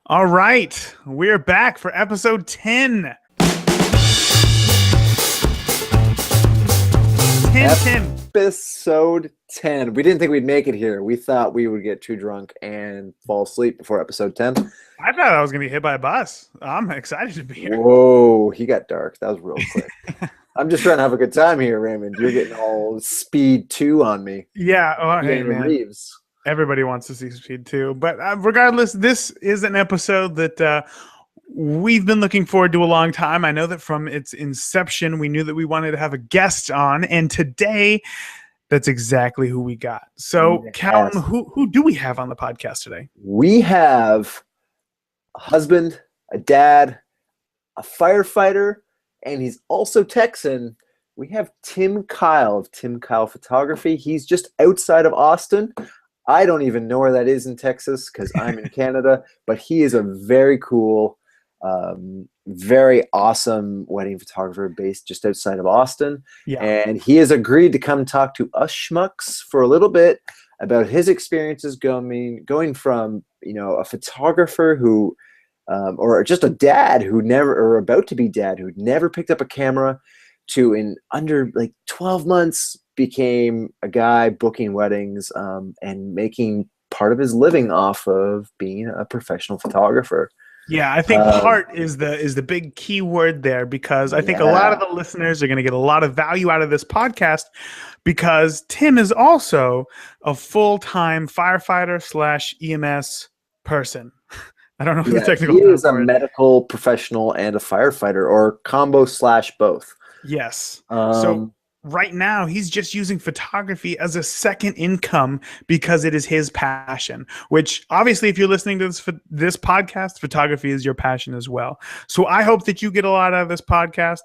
All right, we're back for episode 10. 10. Episode 10. We didn't think we'd make it here. We thought we would get too drunk and fall asleep before episode 10. I thought I was going to get hit by a bus. I'm excited to be here. Whoa, he got dark. That was real quick. I'm just trying to have a good time here, Raymond. You're getting all Speed 2 on me. Yeah, hey, Keanu man. Reeves. Everybody wants to see Speed 2. But regardless, this is an episode that we've been looking forward to a long time. I know that from its inception, we knew that we wanted to have a guest on. And today, that's exactly who we got. So, Yes. Callum, who do we have on the podcast today? We have a husband, a dad, a firefighter, and he's also Texan. We have Tim Kyle of Tim Kyle Photography. He's just outside of Austin. I don't even know where that is in Texas because I'm in Canada, but he is a very cool, very awesome wedding photographer based just outside of Austin. Yeah. And he has agreed to come talk to us schmucks for a little bit about his experiences going from, a photographer who, or just a dad who never, or about to be dad who'd never picked up a camera, to in under like 12 months became a guy booking weddings and making part of his living off of being a professional photographer. Yeah, I think part is the big key word there, because I think a lot of the listeners are going to get a lot of value out of this podcast, because Tim is also a full-time firefighter / EMS person. I don't know the technical term. He is a medical professional and a firefighter, or combo / both. Yes. So right now he's just using photography as a second income because it is his passion, which obviously if you're listening to this podcast, photography is your passion as well. So I hope that you get a lot out of this podcast.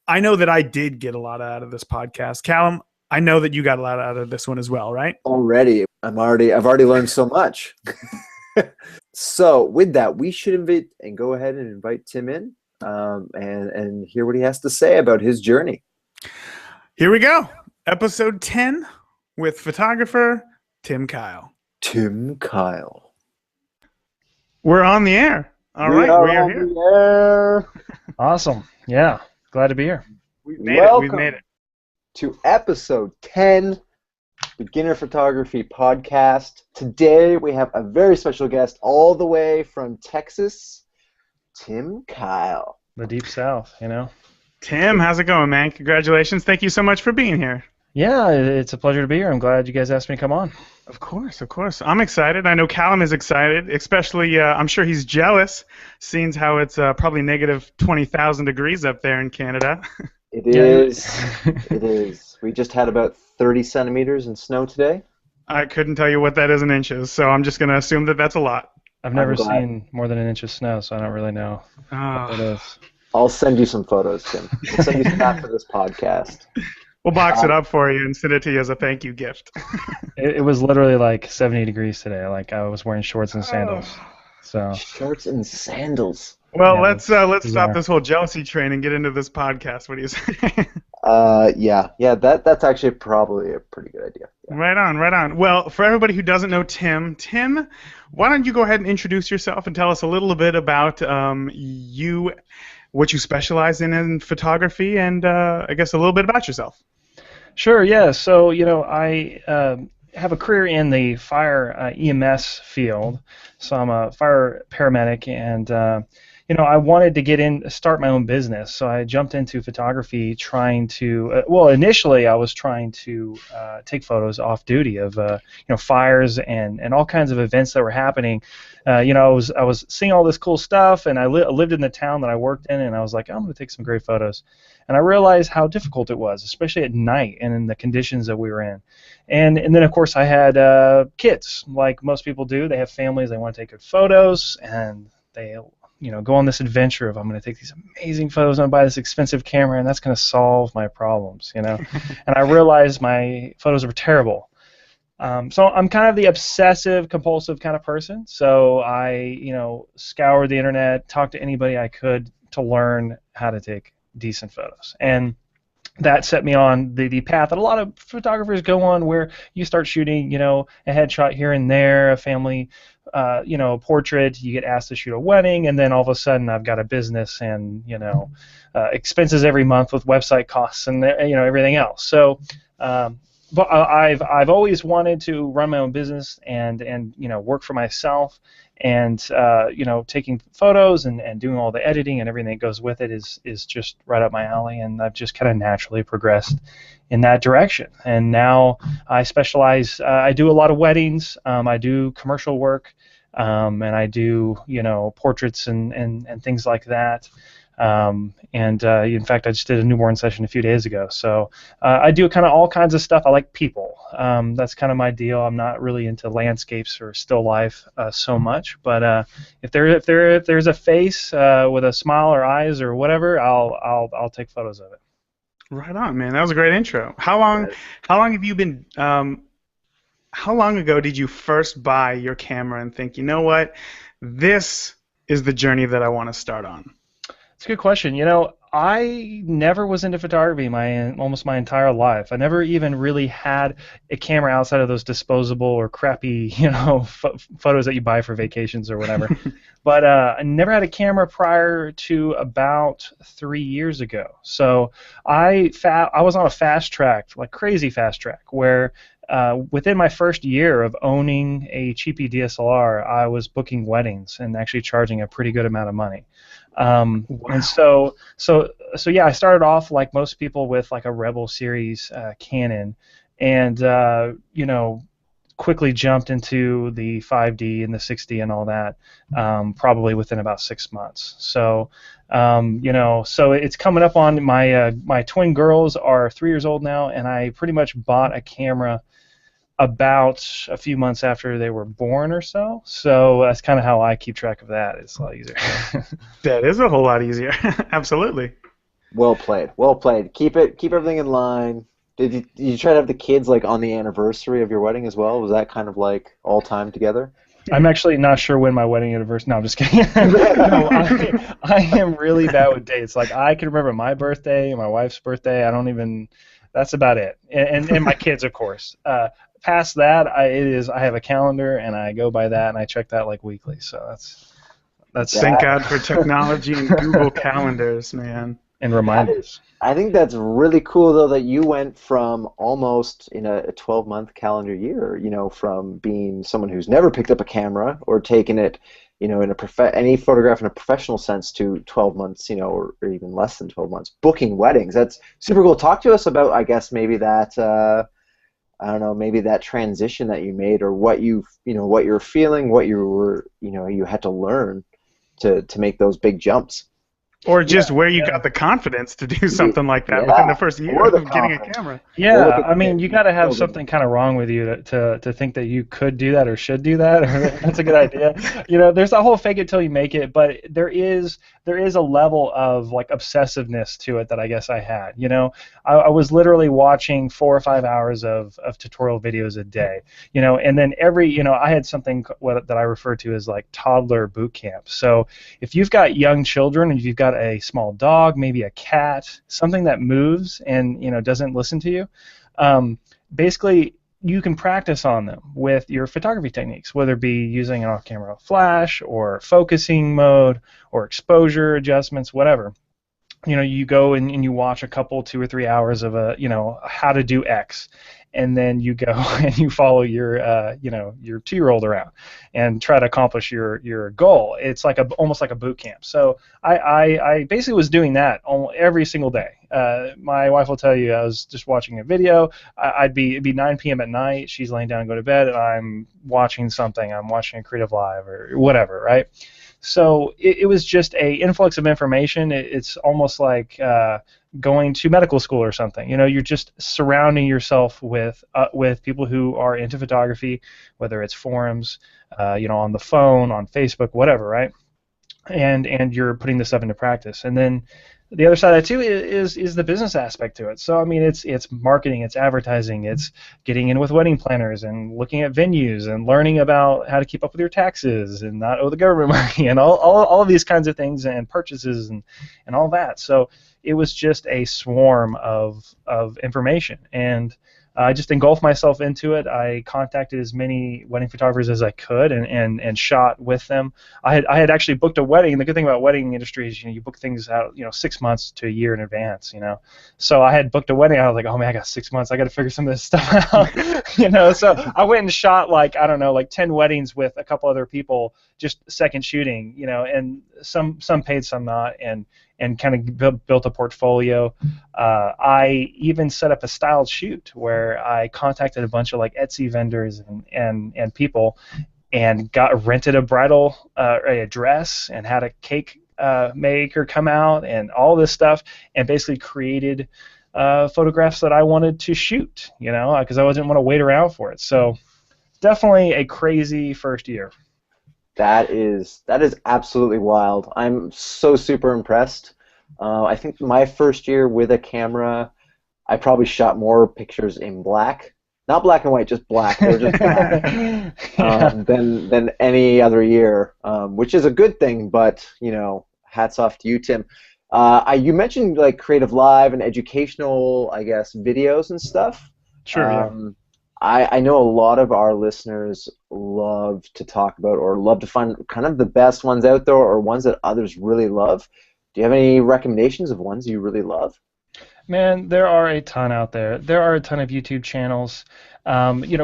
I know that I did get a lot out of this podcast. Callum, I know that you got a lot out of this one as well, right? Already. I've already learned so much. So with that, we should go ahead and invite Tim in and hear what he has to say about his journey. Here we go. Episode 10 with photographer Tim Kyle. Tim Kyle. We're on the air. All right, we are here. The air. Awesome. Yeah. Glad to be here. We've made it. We've made it. To episode 10, Beginner Photography Podcast. Today we have a very special guest all the way from Texas, Tim Kyle. The Deep South, Tim, how's it going, man? Congratulations. Thank you so much for being here. Yeah, it's a pleasure to be here. I'm glad you guys asked me to come on. Of course. I'm excited. I know Callum is excited, especially I'm sure he's jealous, seeing how it's probably negative 20,000 degrees up there in Canada. It is. It is. We just had about 30 centimeters in snow today. I couldn't tell you what that is in inches, so I'm just going to assume that that's a lot. I've never seen more than an inch of snow, so I don't really know what it is. I'll send you some photos, Tim. I'll send you some after this podcast. We'll box it up for you and send it to you as a thank you gift. It was literally like 70 degrees today. Like I was wearing shorts and sandals. So shorts and sandals. Well, let's stop this whole jealousy train and get into this podcast. What do you say? Yeah. That's actually probably a pretty good idea. Yeah. Right on. Well, for everybody who doesn't know Tim, why don't you go ahead and introduce yourself and tell us a little bit about you, what you specialize in photography, and I guess a little bit about yourself. Sure. Yeah. So I have a career in the fire EMS field. So I'm a fire paramedic, and I wanted to start my own business, so I jumped into photography trying to, initially I was trying to take photos off duty of, fires and all kinds of events that were happening. I was seeing all this cool stuff, and I lived in the town that I worked in, and I was like, I'm going to take some great photos. And I realized how difficult it was, especially at night and in the conditions that we were in. And then, of course, I had kids, like most people do. They have families, they want to take good photos, and they go on this adventure of, I'm going to take these amazing photos, I'm going to buy this expensive camera, and that's going to solve my problems, And I realized my photos were terrible. So I'm kind of the obsessive, compulsive kind of person. So I, scoured the internet, talked to anybody I could to learn how to take decent photos. And that set me on the path that a lot of photographers go on, where you start shooting, a headshot here and there, a family, portrait. You get asked to shoot a wedding, and then all of a sudden I've got a business and expenses every month with website costs and everything else. So. But I've always wanted to run my own business and work for myself, and taking photos and doing all the editing and everything that goes with it is just right up my alley, and I've just kind of naturally progressed in that direction. And now I specialize. I do a lot of weddings. I do commercial work, and I do portraits and things like that. In fact, I just did a newborn session a few days ago. So I do kind of all kinds of stuff. I like people. That's kind of my deal. I'm not really into landscapes or still life so much. But if there's a face with a smile or eyes or whatever, I'll take photos of it. Right on, man. That was a great intro. How long have you been? How long ago did you first buy your camera and think, you know what, this is the journey that I want to start on? It's a good question. I never was into photography almost my entire life. I never even really had a camera outside of those disposable or crappy, photos that you buy for vacations or whatever. But I never had a camera prior to about 3 years ago. So I was on a fast track, like crazy fast track, where within my first year of owning a cheapy DSLR, I was booking weddings and actually charging a pretty good amount of money. Wow. And so yeah, I started off like most people with like a Rebel series Canon, and quickly jumped into the 5D and the 6D and all that, probably within about 6 months. So so it's coming up on my twin girls are 3 years old now, and I pretty much bought a camera about a few months after they were born or so. So that's kind of how I keep track of that. It's a lot easier. That is a whole lot easier. Absolutely. Well played. Well played. Keep everything in line. Did you try to have the kids like on the anniversary of your wedding as well? Was that kind of like all time together? I'm actually not sure when my wedding anniversary. No, I'm just kidding. No, I am really bad with dates. Like I can remember my birthday, my wife's birthday. That's about it. And my kids, of course. Past that, I have a calendar, and I go by that, and I check that like weekly. So that's Thank God for technology and Google calendars, man. And reminders. I think that's really cool, though, that you went from almost in a 12-month calendar year, from being someone who's never picked up a camera or taken it, in any photograph in a professional sense, to 12 months, or even less than 12 months, booking weddings. That's super cool. Talk to us about, I guess, maybe that. I don't know, maybe that transition that you made, or what what you're feeling, what you were, you had to learn to make those big jumps. Or just where you got the confidence to do something like that within the first year of getting a camera. Yeah, I mean, you got to have something kind of wrong with you to think that you could do that or should do that. Or that's a good idea. There's a whole fake it till you make it, but there is a level of like obsessiveness to it that I guess I had. I was literally watching 4 or 5 hours of tutorial videos a day. And then I had something that I refer to as like toddler boot camp. So if you've got young children and you've got a small dog, maybe a cat, something that moves and doesn't listen to you, basically you can practice on them with your photography techniques, whether it be using an off-camera flash or focusing mode or exposure adjustments, whatever. You go and you watch a couple 2 or 3 hours of how to do X, and then you go and you follow your 2-year-old around and try to accomplish your goal. It's like almost like a boot camp. So I basically was doing that every single day. My wife will tell you I was just watching a video. It'd be 9 p.m. at night. She's laying down and go to bed, and I'm watching something. I'm watching a Creative Live or whatever, right? So it was just a influx of information. It's almost like going to medical school or something. You're just surrounding yourself with people who are into photography, whether it's forums, on the phone, on Facebook, whatever, right? And you're putting this stuff into practice. And then the other side of that too is the business aspect to it. So I mean, it's marketing, it's advertising, it's getting in with wedding planners and looking at venues and learning about how to keep up with your taxes and not owe the government money and all of these kinds of things, and purchases and all that. So it was just a swarm of information, and I just engulfed myself into it. I contacted as many wedding photographers as I could and shot with them. I had actually booked a wedding. The good thing about wedding industry is, you book things out 6 months to a year in advance. So I had booked a wedding. I was like, oh man, I got 6 months. I got to figure some of this stuff out. So I went and shot like 10 weddings with a couple other people, just second shooting. And some paid, some not, and kind of built a portfolio. I even set up a styled shoot where I contacted a bunch of like Etsy vendors and people, and rented a bridal a dress and had a cake maker come out and all this stuff, and basically created photographs that I wanted to shoot, because I didn't want to wait around for it. So definitely a crazy first year. That is absolutely wild. I'm so super impressed. I think my first year with a camera, I probably shot more pictures in black, not black and white, just black. They were just black, than any other year, which is a good thing. But hats off to you, Tim. You mentioned like Creative Live and educational, I guess, videos and stuff. Sure. Yeah. I know a lot of our listeners love to talk about, or love to find kind of the best ones out there, or ones that others really love. Do you have any recommendations of ones you really love? Man, there are a ton out there. There are a ton of YouTube channels.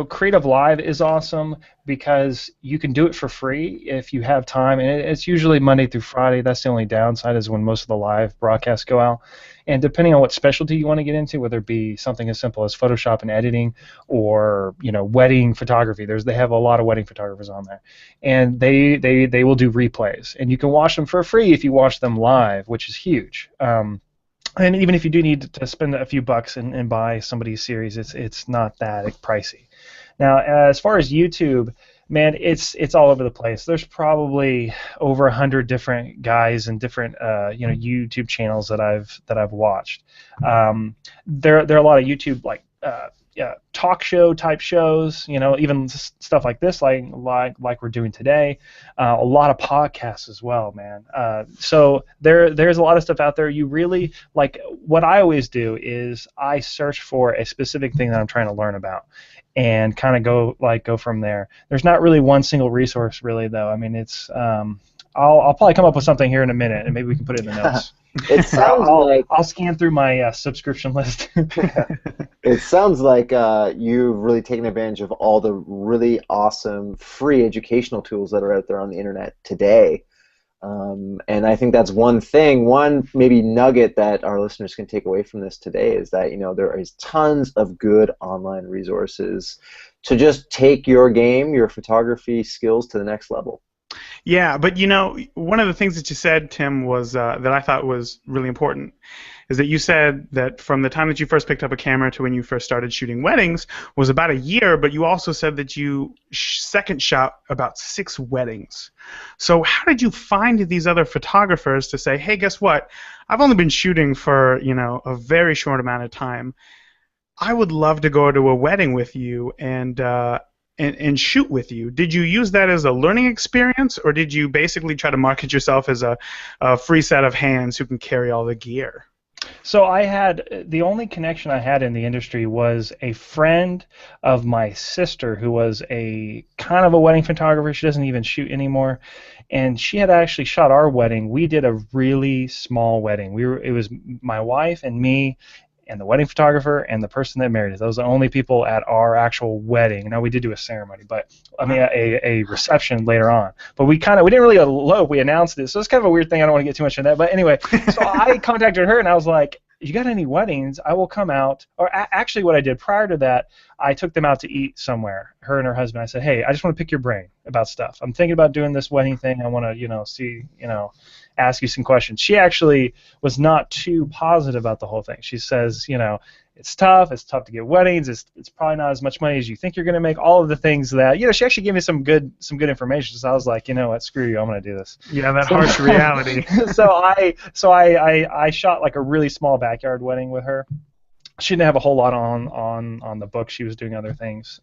Creative Live is awesome because you can do it for free if you have time, and it's usually Monday through Friday. That's the only downside, is when most of the live broadcasts go out. And depending on what specialty you want to get into, whether it be something as simple as Photoshop and editing, or wedding photography, they have a lot of wedding photographers on there, and they will do replays, and you can watch them for free if you watch them live, which is huge. And even if you do need to spend a few bucks and buy somebody's series, it's not that pricey. Now, as far as YouTube, man, it's all over the place. There's probably over 100 different guys and different YouTube channels that I've watched. There are a lot of YouTube talk show type shows, even stuff like this, like we're doing today. A lot of podcasts as well, man. So there's a lot of stuff out there. You really what I always do is I search for a specific thing that I'm trying to learn about, and kind of go from there. There's not really one single resource, really, though. I mean, it's I'll probably come up with something here in a minute, and maybe we can put it in the notes. It sounds I'll scan through my subscription list. It sounds like you've really taken advantage of all the really awesome free educational tools that are out there on the internet today. And I think that's one maybe nugget that our listeners can take away from this today, is that there is tons of good online resources to just take your game, your photography skills to the next level. Yeah, but one of the things that you said, Tim, was that I thought was really important, is that you said that from the time that you first picked up a camera to when you first started shooting weddings was about a year, but you also said that you second shot about 6 weddings. So how did you find these other photographers to say, hey, guess what? I've only been shooting for a very short amount of time. I would love to go to a wedding with you and shoot with you. Did you use that as a learning experience, or did you basically try to market yourself as a free set of hands who can carry all the gear? So the only connection I had in the industry was a friend of my sister who was a kind of a wedding photographer. She doesn't even shoot anymore, and she had actually shot our wedding. We did a really small wedding. It was my wife and me and the wedding photographer and the person that married us. Those are the only people at our actual wedding. Now, we did do a ceremony, but I mean a reception later on. But we didn't really elope. We announced it, so it's kind of a weird thing. I don't want to get too much into that. But anyway, so I contacted her and I was like, "You got any weddings? I will come out." Or actually, what I did prior to that, I took them out to eat somewhere. Her and her husband. I said, "Hey, I just want to pick your brain about stuff. I'm thinking about doing this wedding thing. I want to, see, ask you some questions. She actually was not too positive about the whole thing. She says, it's tough to get weddings. It's probably not as much money as you think you're going to make. All of the things that, she actually gave me some good information. So I was like, you know what, screw you, I'm going to do this. Yeah, that harsh reality. So I shot like a really small backyard wedding with her. She didn't have a whole lot on the book. She was doing other things.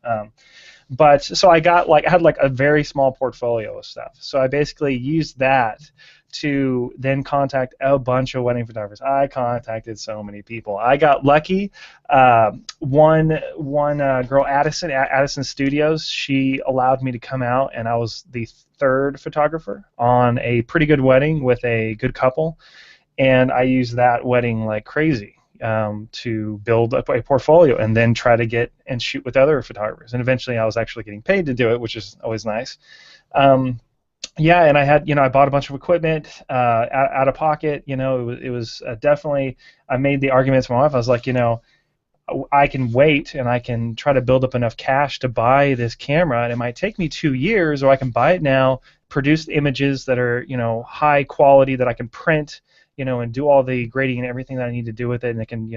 But so I had a very small portfolio of stuff. So I basically used that to then contact a bunch of wedding photographers. I contacted so many people. I got lucky. One girl, Addison Studios, she allowed me to come out, and I was the third photographer on a pretty good wedding with a good couple, and I used that wedding like crazy to build up a portfolio and then try to get and shoot with other photographers. And eventually I was actually getting paid to do it, which is always nice. Yeah, and I had, I bought a bunch of equipment out of pocket. It was definitely, I made the argument to my wife. I was like, I can wait and I can try to build up enough cash to buy this camera, and it might take me 2 years, or I can buy it now, produce images that are, high quality that I can print, and do all the grading and everything that I need to do with it, and it can,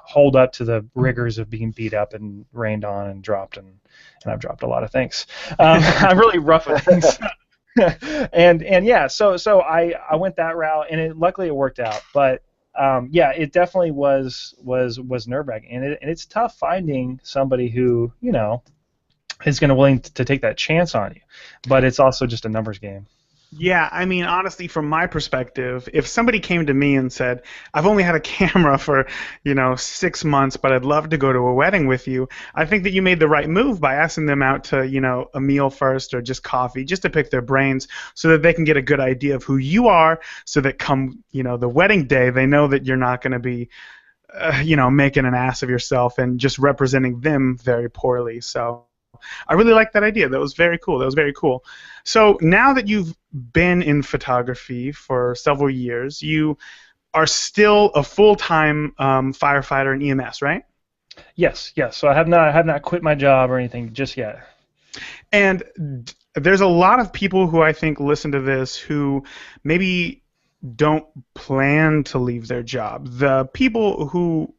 hold up to the rigors of being beat up and rained on and dropped, and I've dropped a lot of things. I'm really rough with things. and yeah, so I went that route, and luckily it worked out. But yeah, it definitely was nerve-wracking, and it's tough finding somebody who is going to willing to take that chance on you. But it's also just a numbers game. Yeah, I mean, honestly, from my perspective, if somebody came to me and said, I've only had a camera for, 6 months, but I'd love to go to a wedding with you, I think that you made the right move by asking them out to, a meal first or just coffee, just to pick their brains so that they can get a good idea of who you are, so that come, the wedding day, they know that you're not going to be, making an ass of yourself and just representing them very poorly. So I really like that idea. That was very cool. So now that you've been in photography for several years, you are still a full-time firefighter in EMS, right? Yes. So I have not quit my job or anything just yet. And there's a lot of people who I think listen to this who maybe don't plan to leave their job. The people who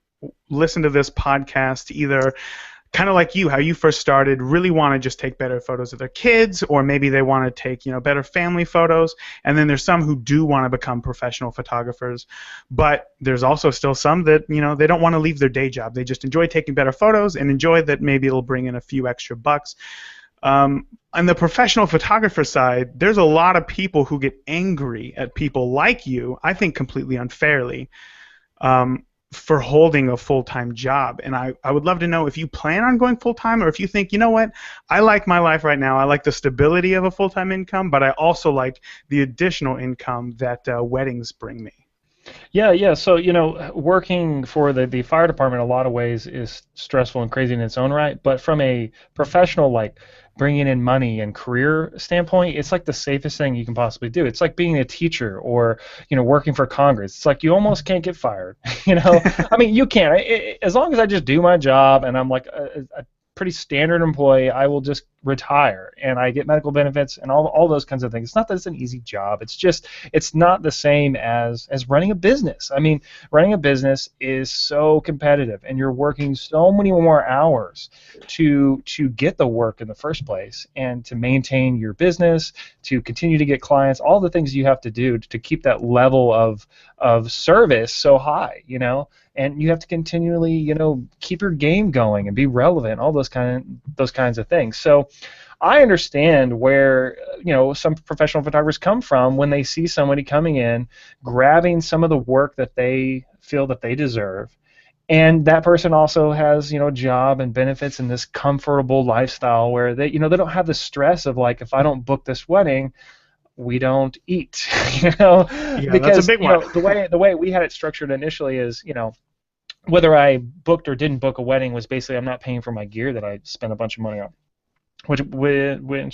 listen to this podcast either kind of like you, how you first started, really want to just take better photos of their kids, or maybe they want to take, better family photos. And then there's some who do want to become professional photographers. But there's also still some that, they don't want to leave their day job. They just enjoy taking better photos and enjoy that maybe it'll bring in a few extra bucks. On the professional photographer side, there's a lot of people who get angry at people like you, I think completely unfairly, for holding a full-time job. And I would love to know if you plan on going full-time, or if you think, you know what, I like my life right now. I like the stability of a full-time income, but I also like the additional income that weddings bring me. Yeah. So, working for the fire department in a lot of ways is stressful and crazy in its own right. But from a professional, like bringing in money and career standpoint, it's like the safest thing you can possibly do. It's like being a teacher or, working for Congress. It's like you almost can't get fired. I mean, you can. As long as I just do my job and I'm like a pretty standard employee, I will just retire and I get medical benefits and all those kinds of things. It's not that it's an easy job. It's just it's not the same as running a business. I mean, running a business is so competitive, and you're working so many more hours to get the work in the first place and to maintain your business, to continue to get clients, all the things you have to do to keep that level of service so high, and you have to continually, keep your game going and be relevant, all those kinds of things. So I understand where, some professional photographers come from when they see somebody coming in, grabbing some of the work that they feel that they deserve, and that person also has, a job and benefits and this comfortable lifestyle where they, they don't have the stress of like, if I don't book this wedding, we don't eat, Yeah, because that's a big one. The way we had it structured initially is, whether I booked or didn't book a wedding was basically I'm not paying for my gear that I spent a bunch of money on, which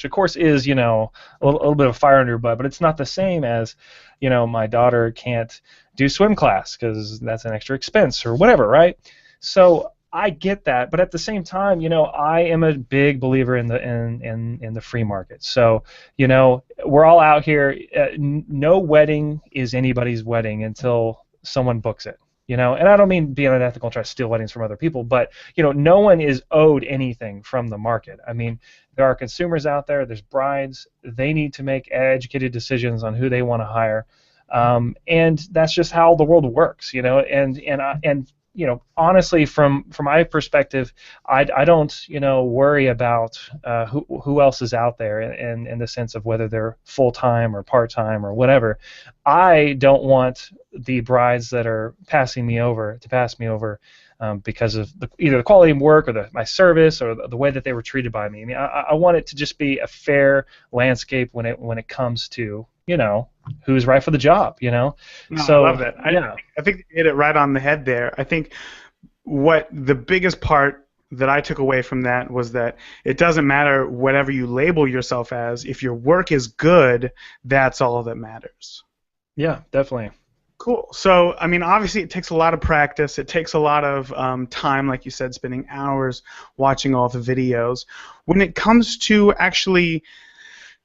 of course is, a little bit of fire under your butt, but it's not the same as, my daughter can't do swim class because that's an extra expense or whatever, right? So I get that, but at the same time, I am a big believer in the free market. So, we're all out here. No wedding is anybody's wedding until someone books it. And I don't mean being unethical and try to steal weddings from other people, but no one is owed anything from the market. I mean, there are consumers out there. There's brides. They need to make educated decisions on who they want to hire, and that's just how the world works. And honestly, from my perspective, I don't worry about who else is out there in the sense of whether they're full time or part time or whatever. I don't want the brides that are passing me over to pass me over because of either the quality of work or my service or the way that they were treated by me. I mean, I want it to just be a fair landscape when it comes to who's right for the job. No, So I love that. I think you hit it right on the head there. I think what the biggest part that I took away from that was that it doesn't matter whatever you label yourself as. If your work is good, that's all that matters. Yeah, definitely. Cool. So, I mean, obviously it takes a lot of practice. It takes a lot of time, like you said, spending hours watching all the videos. When it comes to actually,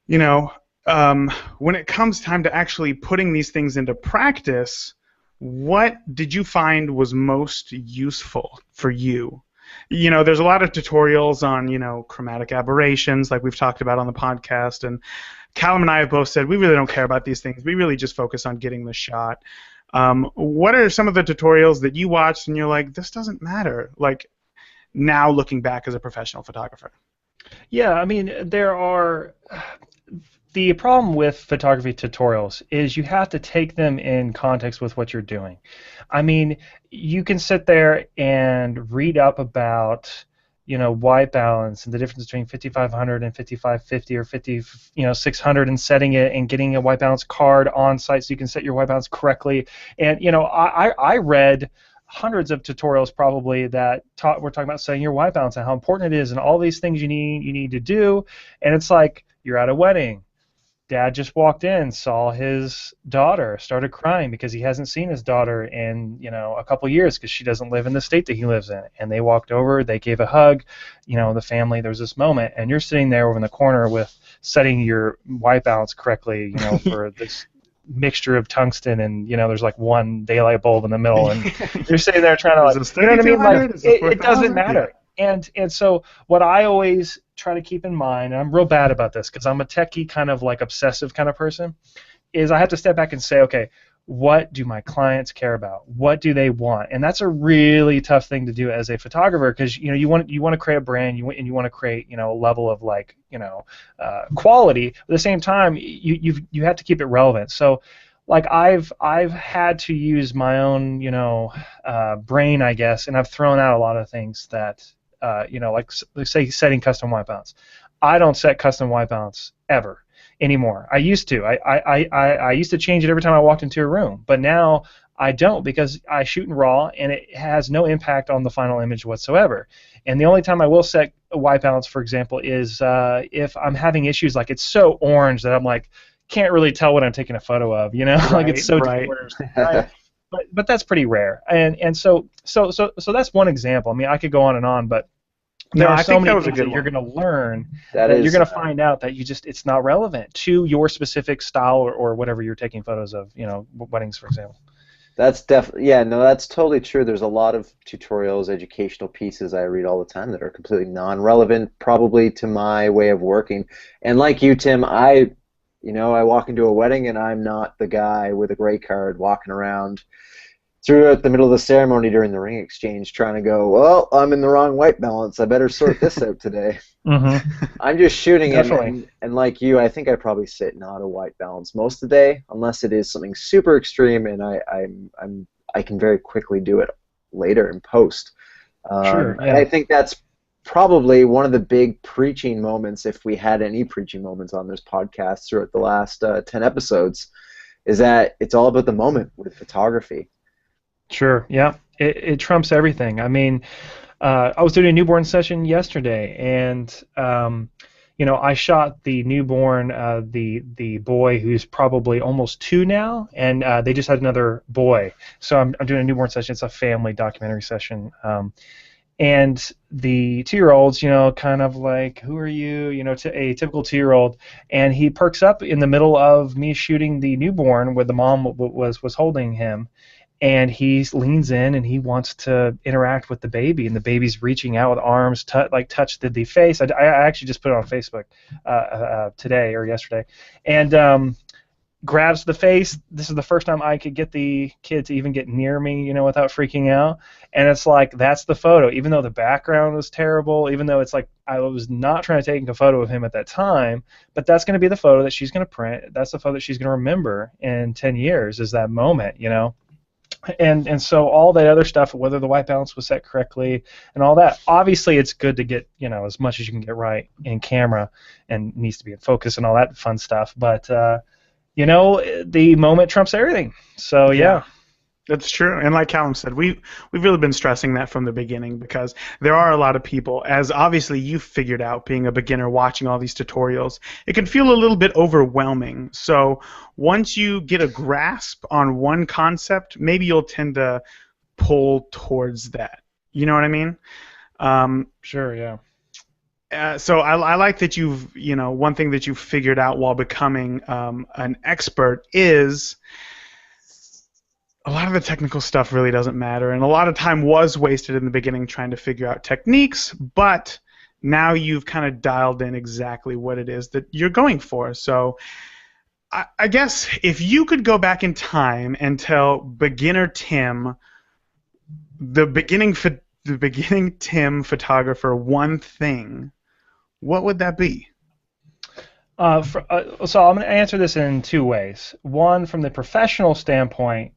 when it comes time to actually putting these things into practice, what did you find was most useful for you? There's a lot of tutorials on, chromatic aberrations, like we've talked about on the podcast, and Callum and I have both said we really don't care about these things. We really just focus on getting the shot. What are some of the tutorials that you watched and you're like, this doesn't matter, like now looking back as a professional photographer? Yeah, I mean, the problem with photography tutorials is you have to take them in context with what you're doing. I mean, you can sit there and read up about, white balance and the difference between 5500 and 5550 or 600 and setting it and getting a white balance card on site so you can set your white balance correctly. And, I read hundreds of tutorials probably that we're talking about setting your white balance and how important it is and all these things you need to do. And it's like, you're at a wedding. Dad just walked in, saw his daughter, started crying because he hasn't seen his daughter in, a couple years because she doesn't live in the state that he lives in. And they walked over, they gave a hug, the family, there was this moment, and you're sitting there over in the corner with setting your white balance correctly, for this mixture of tungsten and, there's like one daylight bulb in the middle, and you're sitting there trying to, like, you know what I mean? Like, it doesn't matter. And so what I always try to keep in mind, and I'm real bad about this because I'm a techie kind of like obsessive kind of person, is I have to step back and say, okay, what do my clients care about? What do they want? And that's a really tough thing to do as a photographer because you want to create a brand, and you want to create a level of like quality. At the same time, you have to keep it relevant. So like I've had to use my own brain, I guess, and I've thrown out a lot of things that like say setting custom white balance. I don't set custom white balance ever anymore. I used to. I used to change it every time I walked into a room, but now I don't because I shoot in RAW and it has no impact on the final image whatsoever. And the only time I will set a white balance, for example, is if I'm having issues like it's so orange that I'm like can't really tell what I'm taking a photo of, Right, like it's so right. right? But that's pretty rare. And so that's one example. I mean, I could go on and on, but there are so many things that you're going to learn that you're going to find out that it's not relevant to your specific style or whatever you're taking photos of, weddings, for example. That's definitely, yeah, no, that's totally true. There's a lot of tutorials, educational pieces I read all the time that are completely non-relevant, probably to my way of working. And like you, Tim, I walk into a wedding and I'm not the guy with a gray card walking around throughout the middle of the ceremony during the ring exchange trying to go, well, I'm in the wrong white balance. I better sort this out today. Mm-hmm. I'm just shooting it, Definitely. and like you, I think I probably sit in auto white balance most of the day, unless it is something super extreme, and I can very quickly do it later in post. Sure, yeah. And I think that's probably one of the big preaching moments, if we had any preaching moments on this podcast throughout the last 10 episodes, is that it's all about the moment with photography. Sure, yeah. It trumps everything. I mean, I was doing a newborn session yesterday, and I shot the newborn, the boy who's probably almost 2 now, and they just had another boy. So I'm doing a newborn session. It's a family documentary session. And the 2-year-old's, kind of like, who are you? A typical 2-year-old. And he perks up in the middle of me shooting the newborn where the mom was holding him. And he leans in and he wants to interact with the baby. And the baby's reaching out with arms, touch the face. I actually just put it on Facebook today or yesterday. And grabs the face. This is the first time I could get the kid to even get near me, without freaking out. And it's like, that's the photo. Even though the background was terrible, even though it's like I was not trying to take a photo of him at that time, but that's going to be the photo that she's going to print. That's the photo that she's going to remember in 10 years is that moment, And so all that other stuff, whether the white balance was set correctly and all that, obviously it's good to get, as much as you can get right in camera and needs to be in focus and all that fun stuff. But, the moment trumps everything. So, yeah. That's true. And like Callum said, we've really been stressing that from the beginning because there are a lot of people, as obviously you've figured out being a beginner watching all these tutorials, it can feel a little bit overwhelming. So once you get a grasp on one concept, maybe you'll tend to pull towards that. You know what I mean? Sure, yeah. So I like that you've, one thing that you've figured out while becoming an expert is a lot of the technical stuff really doesn't matter, and a lot of time was wasted in the beginning trying to figure out techniques, but now you've kind of dialed in exactly what it is that you're going for. So I guess if you could go back in time and tell beginner Tim, the beginning Tim photographer, one thing, what would that be? So I'm going to answer this in two ways. One, from the professional standpoint,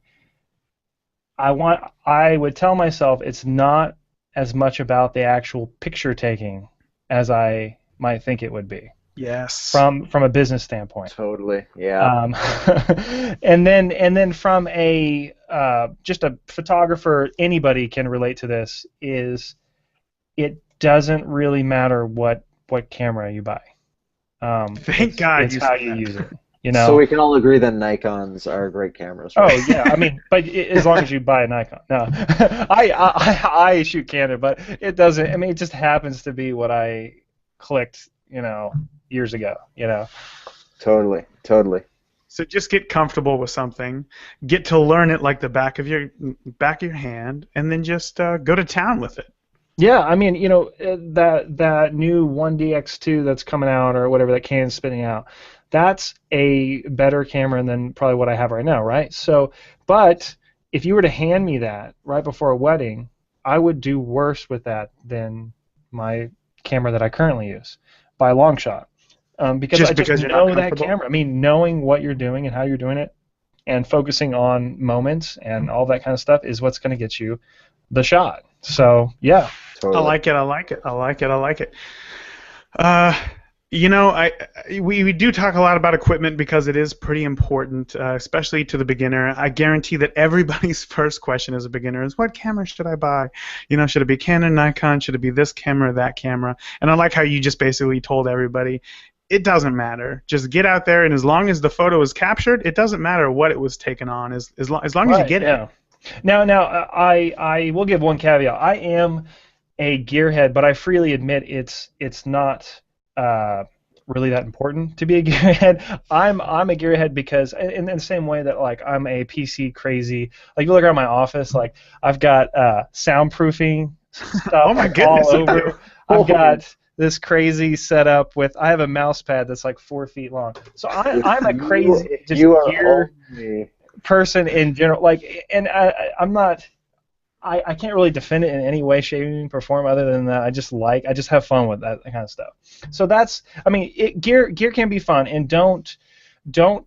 I would tell myself it's not as much about the actual picture taking as I might think it would be. Yes. From a business standpoint. Totally. Yeah. And then from a just a photographer, anybody can relate to this. Is it doesn't really matter what camera you buy. Thank God. It's how you use it. So we can all agree that Nikons are great cameras. Right? Oh yeah, I mean, but as long as you buy a Nikon. No, I shoot Canon, but it doesn't. I mean, it just happens to be what I clicked, years ago. Totally. So just get comfortable with something, get to learn it like the back of your hand, and then just go to town with it. Yeah, I mean, that new 1DX2 that's coming out or whatever that Canon's spitting out. That's a better camera than probably what I have right now, right? So, but if you were to hand me that right before a wedding, I would do worse with that than my camera that I currently use by a long shot. Because I just know that camera. I mean, knowing what you're doing and how you're doing it and focusing on moments and all that kind of stuff is what's going to get you the shot. So, yeah. Totally. I like it. We do talk a lot about equipment because it is pretty important, especially to the beginner. I guarantee that everybody's first question as a beginner is, what camera should I buy? Should it be Canon, Nikon? Should it be this camera, that camera? And I like how you just basically told everybody, it doesn't matter. Just get out there, and as long as the photo is captured, it doesn't matter what it was taken on, as long as you get it. Now, I will give one caveat. I am a gearhead, but I freely admit it's not really that important to be a gearhead. I'm a gearhead because in the same way that like I'm a PC crazy. Like you look around my office, like I've got soundproofing stuff oh my goodness, all over. I've got this crazy setup with. I have a mouse pad that's like 4 feet long. So I'm a crazy just gear person in general. Like, and I'm not. I can't really defend it in any way, shape, or form other than that I just have fun with that kind of stuff. So that's, I mean, gear can be fun, and don't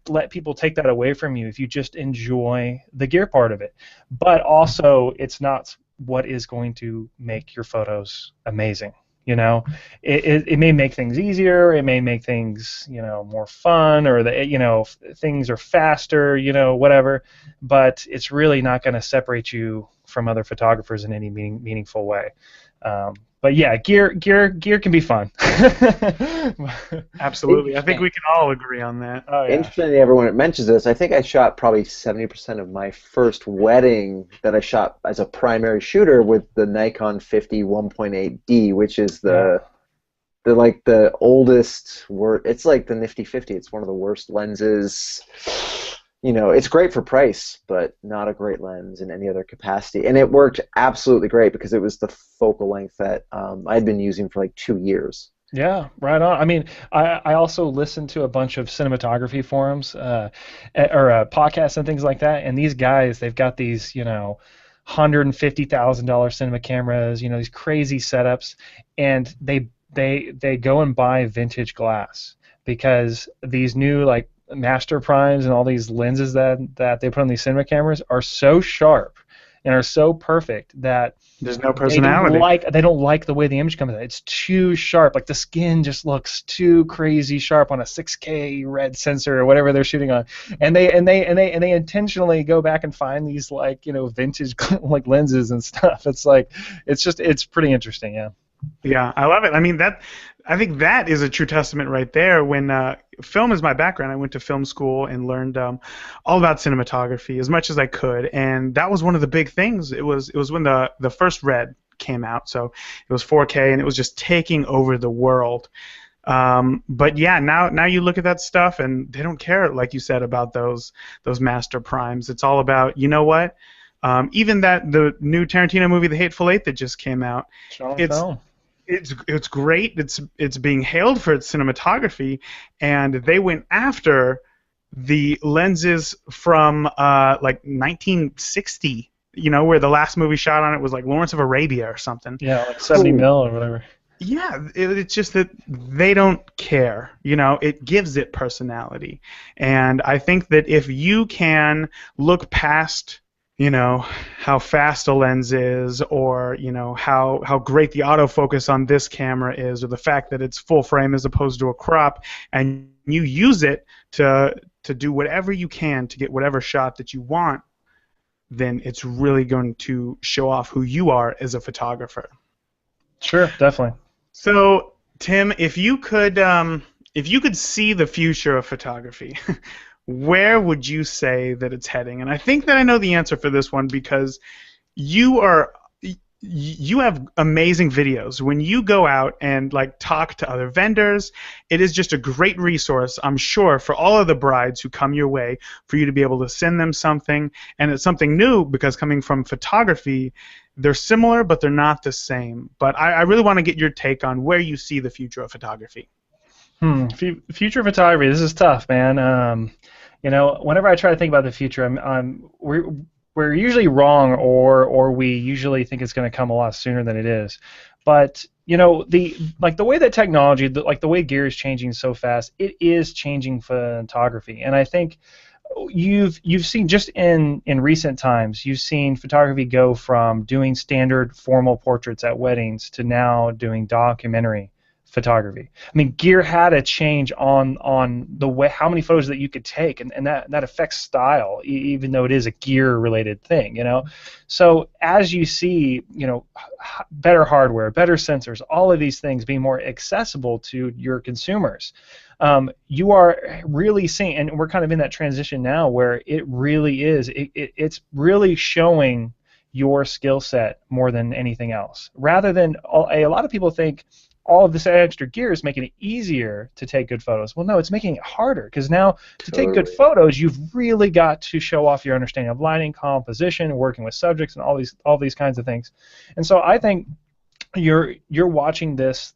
let people take that away from you if you just enjoy the gear part of it. But also, it's not what is going to make your photos amazing. It may make things easier, it may make things more fun, or things are faster, whatever. But it's really not going to separate you from other photographers in any meaningful way. But yeah, gear can be fun. Absolutely. I think we can all agree on that. Oh yeah. Interestingly, everyone mentions this. I think I shot probably 70% of my first wedding that I shot as a primary shooter with the Nikon 50 1.8D, which is the like the oldest it's like the nifty 50. It's one of the worst lenses. You know, it's great for price, but not a great lens in any other capacity. And it worked absolutely great because it was the focal length that I'd been using for like 2 years. Yeah, right on. I mean, I also listen to a bunch of cinematography forums or podcasts and things like that. And these guys, they've got these, $150,000 cinema cameras, these crazy setups, and they go and buy vintage glass because these new like master primes and all these lenses that they put on these cinema cameras are so sharp and are so perfect that there's no personality. They don't like the way the image comes out. It's too sharp. Like the skin just looks too crazy sharp on a 6K red sensor or whatever they're shooting on. And they intentionally go back and find these like, vintage like lenses and stuff. It's like it's pretty interesting, yeah. Yeah, I love it. I mean, I think that is a true testament right there. When film is my background, I went to film school and learned all about cinematography as much as I could, and that was one of the big things. It was when the first Red came out, so it was 4K, and it was just taking over the world. But yeah, now you look at that stuff, and they don't care, like you said, about those master primes. It's all about, you know what? Even the new Tarantino movie, The Hateful Eight, that just came out. It's great. It's being hailed for its cinematography, and they went after the lenses from like 1960. Where the last movie shot on it was like Lawrence of Arabia or something. Yeah, like 70 mil or whatever. Yeah, it's just that they don't care. It gives it personality, and I think that if you can look past how fast a lens is, or how great the autofocus on this camera is, or the fact that it's full frame as opposed to a crop, and you use it to do whatever you can to get whatever shot that you want, then it's really going to show off who you are as a photographer. Sure, definitely. So, Tim, if you could see the future of photography, where would you say that it's heading? And I think that I know the answer for this one because you have amazing videos. When you go out and like talk to other vendors, it is just a great resource, I'm sure, for all of the brides who come your way, for you to be able to send them something. And it's something new because coming from photography, they're similar, but they're not the same. But I really want to get your take on where you see the future of photography. Future photography. This is tough, man. Whenever I try to think about the future, we're usually wrong, or we usually think it's going to come a lot sooner than it is. But the way that technology, the way gear is changing so fast, it is changing photography. And I think you've seen just in recent times, you've seen photography go from doing standard formal portraits at weddings to now doing documentary photography. I mean, gear had a change on the way how many photos that you could take, and that affects style, even though it is a gear-related thing, So as you see, better hardware, better sensors, all of these things being more accessible to your consumers, you are really seeing, and we're kind of in that transition now where it really is, it's really showing your skill set more than anything else. Rather than, a lot of people think all of this extra gear is making it easier to take good photos. Well, no, it's making it harder, because now to take good photos, you've really got to show off your understanding of lighting, composition, working with subjects, and all these kinds of things. And so I think you're watching this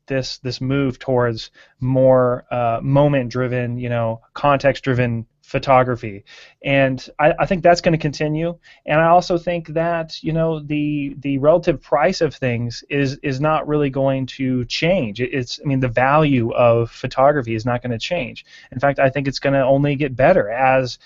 move towards more moment-driven, context-driven photography, and I think that's going to continue. And I also think that the relative price of things is not really going to change. The value of photography is not going to change. In fact, I think it's going to only get better as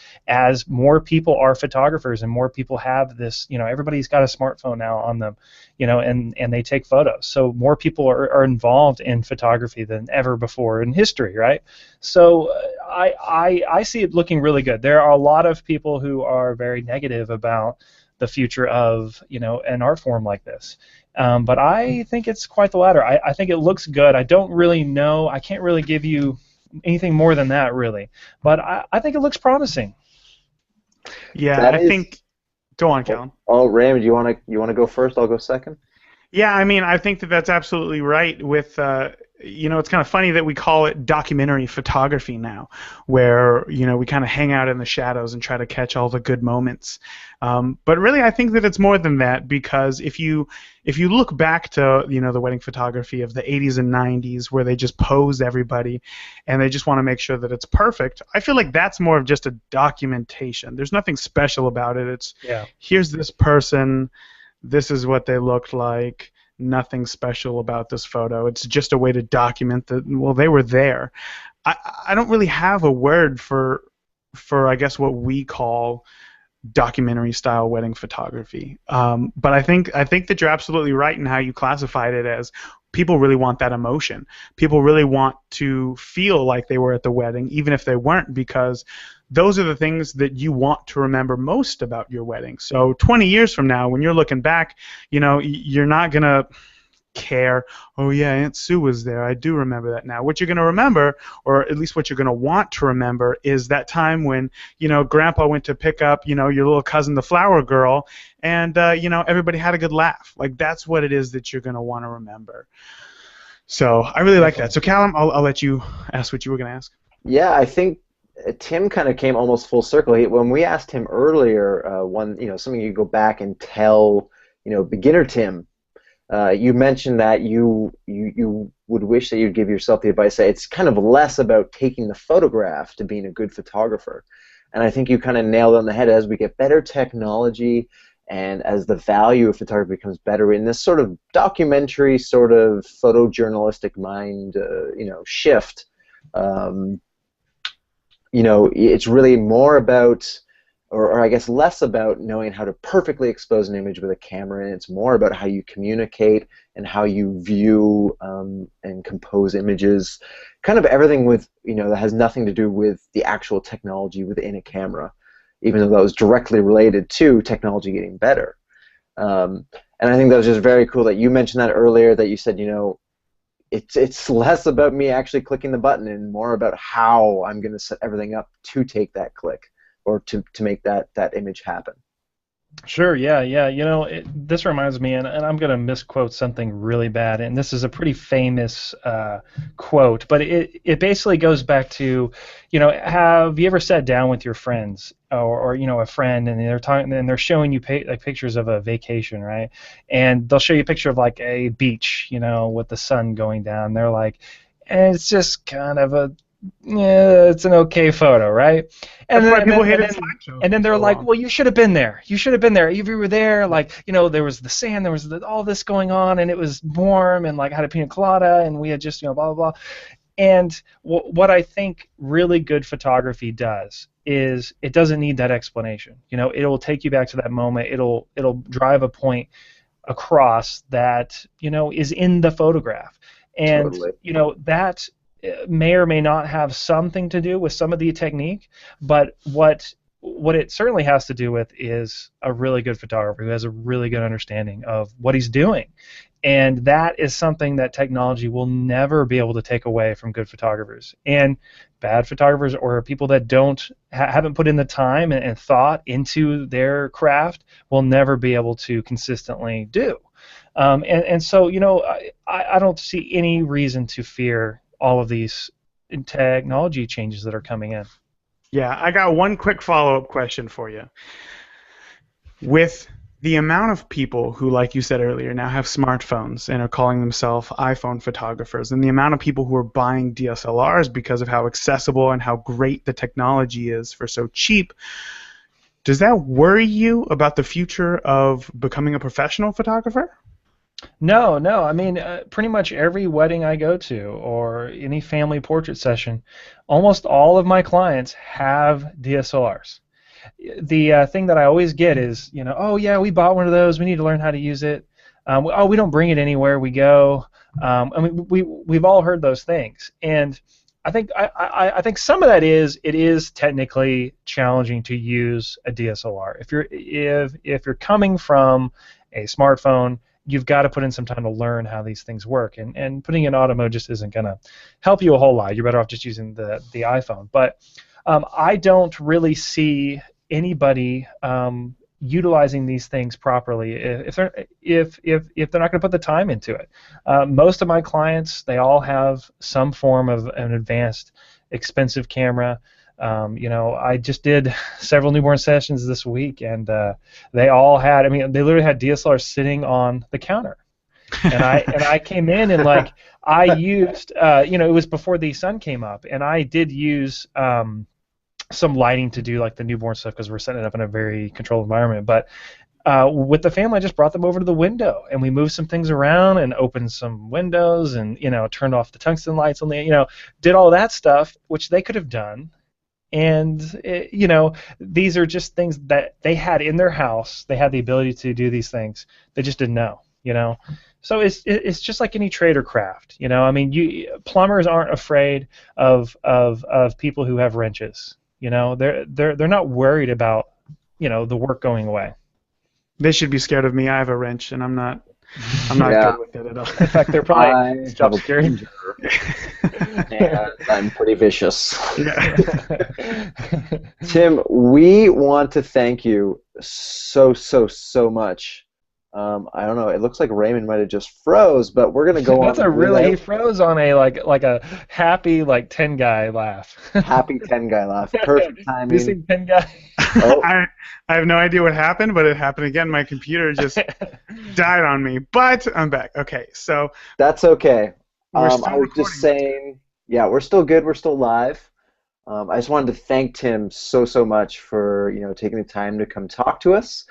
more people are photographers and more people have this. Everybody's got a smartphone now on them, and they take photos. So more people are involved in photography than ever before in history, right? So I see it looking really good. There are a lot of people who are very negative about the future of an art form like this. But I think it's quite the latter. I think it looks good. I don't really know. I can't really give you anything more than that, really. But I think it looks promising. Yeah, That I is. think. Go on, Callum. Oh, Raymond, you want to go first? I'll go second. Yeah, I mean, I think that that's absolutely right. With it's kind of funny that we call it documentary photography now, where we kind of hang out in the shadows and try to catch all the good moments. But really, I think that it's more than that, because if you look back to the wedding photography of the 80s and 90s, where they just pose everybody and they just want to make sure that it's perfect, I feel like that's more of just a documentation. There's nothing special about it. It's here's this person. This is what they looked like. Nothing special about this photo. It's just a way to document that, well, they were there. I don't really have a word for I guess what we call documentary style wedding photography. But I think that you're absolutely right in how you classified it as people really want that emotion. People really want to feel like they were at the wedding, even if they weren't, because those are the things that you want to remember most about your wedding. So 20 years from now, when you're looking back, you're not going to care, oh yeah, Aunt Sue was there, I do remember that now. What you're going to remember, or at least what you're going to want to remember, is that time when Grandpa went to pick up your little cousin, the flower girl, and everybody had a good laugh. Like, that's what it is that you're going to want to remember. So I really like that. So Callum, I'll let you ask what you were going to ask. Yeah, I think Tim kind of came almost full circle. When we asked him earlier, something you go back and tell beginner Tim. You mentioned that you would wish that you'd give yourself the advice that it's kind of less about taking the photograph to being a good photographer. And I think you kind of nailed it on the head. As we get better technology and as the value of photography becomes better in this sort of documentary, sort of photojournalistic mind, shift, it's really more about, or I guess less about knowing how to perfectly expose an image with a camera, and it's more about how you communicate and how you view and compose images, kind of everything with that has nothing to do with the actual technology within a camera, even though that was directly related to technology getting better. And I think that was just very cool that you mentioned that earlier, that you said it's less about me actually clicking the button and more about how I'm going to set everything up to take that click, or to make that image happen. Sure, yeah. This reminds me, and I'm going to misquote something really bad, and this is a pretty famous quote, but it basically goes back to, have you ever sat down with your friends or a friend, and they're talking, and they're showing you like pictures of a vacation, right? And they'll show you a picture of like a beach, with the sun going down. They're like, it's just kind of it's an okay photo, right? And then people hate it. And then they're like, well, you should have been there. You should have been there. If you were there, like, there was the sand, there was all this going on, and it was warm, and like I had a pina colada, and we had just, blah, blah, blah. And what I think really good photography does is it doesn't need that explanation. It'll take you back to that moment. It'll drive a point across that, is in the photograph. And, totally. That may or may not have something to do with some of the technique, but what it certainly has to do with is a really good photographer who has a really good understanding of what he's doing. And that is something that technology will never be able to take away from good photographers. And bad photographers, or people that haven't put in the time and thought into their craft, will never be able to consistently do. And so, I don't see any reason to fear all of these technology changes that are coming in. Yeah, I got one quick follow-up question for you. With the amount of people who, like you said earlier, now have smartphones and are calling themselves iPhone photographers, and the amount of people who are buying DSLRs because of how accessible and how great the technology is for so cheap, does that worry you about the future of becoming a professional photographer? No. I mean, pretty much every wedding I go to, or any family portrait session, almost all of my clients have DSLRs. The thing that I always get is, oh yeah, we bought one of those. We need to learn how to use it. We don't bring it anywhere we go. I mean, we've all heard those things, and I think some of that is it is technically challenging to use a DSLR. If you're coming from a smartphone, you've got to put in some time to learn how these things work, and putting in auto mode just isn't going to help you a whole lot. You're better off just using the iPhone. But I don't really see anybody utilizing these things properly if they're not going to put the time into it. Most of my clients, they all have some form of an advanced, expensive camera. I just did several newborn sessions this week, and they all had. I mean, they literally had DSLRs sitting on the counter, and I came in and like I used, it was before the sun came up, and I did use some lighting to do like the newborn stuff because we're setting it up in a very controlled environment. But with the family, I just brought them over to the window and we moved some things around and opened some windows and turned off the tungsten lights on the did all that stuff which they could have done. And these are just things that they had in their house. They had the ability to do these things. They just didn't know. So it's just like any trade or craft. I mean, plumbers aren't afraid of people who have wrenches. They're not worried about the work going away. They should be scared of me. I have a wrench, and I'm not good with it at all. In fact, they're probably stop scaring you. And I'm pretty vicious. Yeah. Tim, we want to thank you so much. I don't know. It looks like Raymond might have just froze, but we're gonna go on. That's he froze on a like a happy 10 guy laugh. Happy 10 guy laugh. Perfect timing. You see 10 guy? Oh. I have no idea what happened, but it happened again. My computer just died on me, but I'm back. Okay, so that's okay. We're still I was just saying, yeah, we're still good. We're still live. I just wanted to thank Tim so much for taking the time to come talk to us.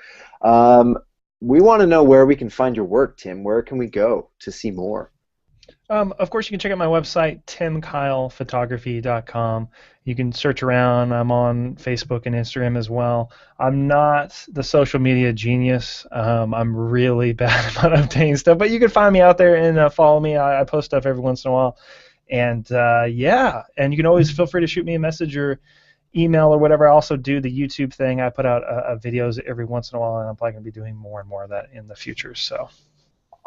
We want to know where we can find your work, Tim. Where can we go to see more? Of course, you can check out my website, timkylephotography.com. You can search around. I'm on Facebook and Instagram as well. I'm not the social media genius. I'm really bad about updating stuff, but you can find me out there and follow me. I post stuff every once in a while. And and you can always feel free to shoot me a message or email or whatever. I also do the YouTube thing. I put out videos every once in a while, and I'm probably going to be doing more and more of that in the future. So.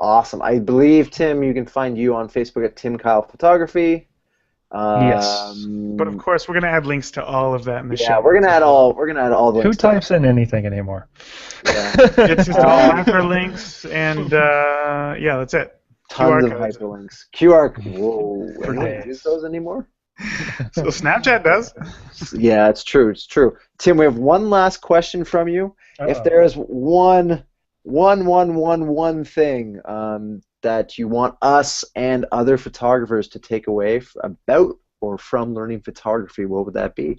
Awesome. I believe, Tim, you can find you on Facebook at Tim Kyle Photography. Yes. But of course, we're gonna add links to all of that in the show. Yeah, we're gonna add all the links. Who types in anything anymore? Yeah. It's just all hyperlinks, and that's it. Tons of hyperlinks. QR. Whoa. Anyone use those anymore? So Snapchat does. Yeah, it's true. It's true. Tim, we have one last question from you. Uh-oh. If there is one thing that you want us and other photographers to take away about or from learning photography, what would that be?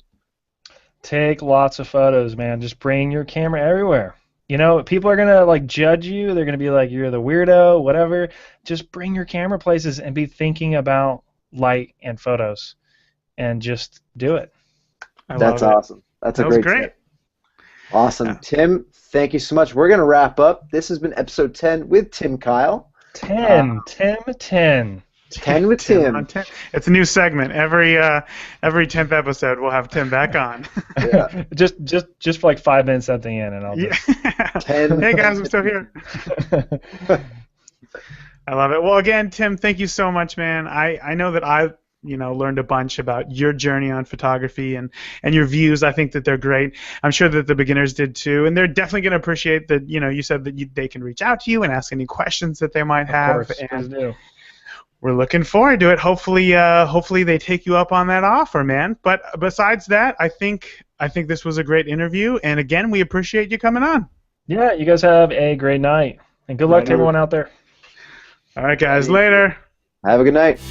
Take lots of photos, man. Just bring your camera everywhere. People are gonna judge you. They're gonna be like, you're the weirdo, whatever. Just bring your camera places and be thinking about light and photos, and just do it. That's awesome. That's a great tip. Awesome. Yeah. Tim, thank you so much. We're going to wrap up. This has been episode 10 with Tim Kyle. 10 with Tim. It's a new segment. Every 10th episode, we'll have Tim back on. Yeah. just for 5 minutes something in, and I'll just... 10. Hey, guys, I'm still here. I love it. Well, again, Tim, thank you so much, man. I know that I learned a bunch about your journey on photography and your views. I think that they're great. I'm sure that the beginners did too, and they're definitely going to appreciate that. You said that they can reach out to you and ask any questions that they might have. Of course, and we're looking forward to it. Hopefully they take you up on that offer, man. But besides that, I think this was a great interview, and again, we appreciate you coming on. Yeah, you guys have a great night, and good luck to everyone out there. All right, guys. Later. Have a good night.